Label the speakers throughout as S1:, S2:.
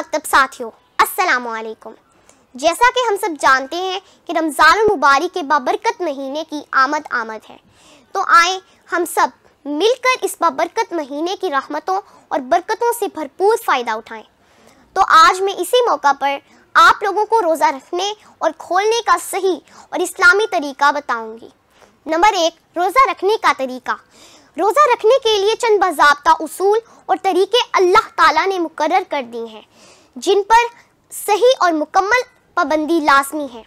S1: मकतब साथियों, अस्सलामु अलैकुम। जैसा कि हम सब जानते हैं कि रमज़ान मुबारक के बाबरकत महीने की आमद है, तो आए हम सब मिलकर इस बाबरकत महीने की रहमतों और बरकतों से भरपूर फ़ायदा उठाएं। तो आज मैं इसी मौका पर आप लोगों को रोज़ा रखने और खोलने का सही और इस्लामी तरीका बताऊंगी। नंबर 1, रोज़ा रखने का तरीका। रोज़ा रखने के लिए चंद बाज़ाब्ता उसूल और तरीके अल्लाह ताला ने मुकर्रर कर दी हैं, जिन पर सही और मुकम्मल पाबंदी लाजमी है।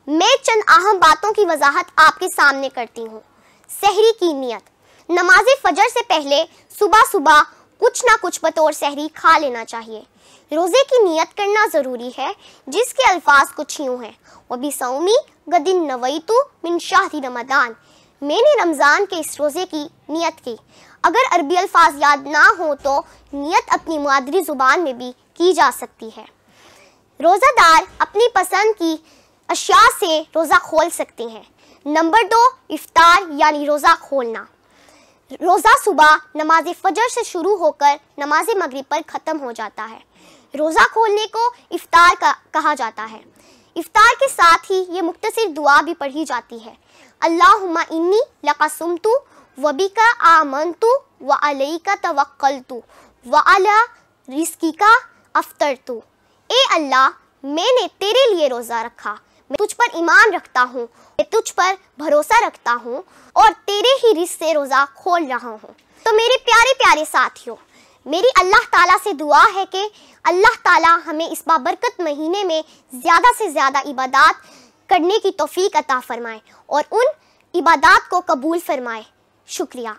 S1: मैं चंद अहम बातों की वजाहत आपके सामने करती हूँ। सहरी की नियत। नमाज फजर से पहले सुबह सुबह कुछ ना कुछ बतौर सहरी खा लेना चाहिए। रोज़े की नियत करना ज़रूरी है, जिसके अल्फाज कुछ यूँ हैं: वबी सौमी गदिन नवैतु मिन शाहरी रमज़ान। मैंने रमज़ान के इस रोज़े की नियत की। अगर अरबी अल्फाज याद ना हो तो नियत अपनी मादरी ज़ुबान में भी की जा सकती है। रोज़ादार अपनी पसंद की अशिया से रोज़ा खोल सकते हैं। नंबर 2, इफ्तार यानी रोज़ा खोलना। रोज़ा सुबह नमाज फजर से शुरू होकर नमाज मगरिब पर ख़त्म हो जाता है। रोज़ा खोलने को इफ्तार कहा जाता है। इफ्तार के साथ ही ये मुख्तसर दुआ भी पढ़ी जाती है: अल्लाहुम्मा इन्नी लका सुमतु व बिका आमनतु व अलैका तवक्कलतु व अला रिज़्किका अफ्तरतु। ए अल्लाह, मैंने तेरे लिए रोज़ा रखा, मैं तुझ पर ईमान रखता हूँ, मैं तुझ पर भरोसा रखता हूँ और तेरे ही रिज़्क़ से रोज़ा खोल रहा हूँ। तो मेरे प्यारे प्यारे साथियों, मेरी अल्लाह ताला से दुआ है कि अल्लाह ताला हमें इस बाबरकत महीने में ज़्यादा से ज़्यादा इबादत करने की तौफीक अता फरमाए और उन इबादत को कबूल फरमाए। शुक्रिया।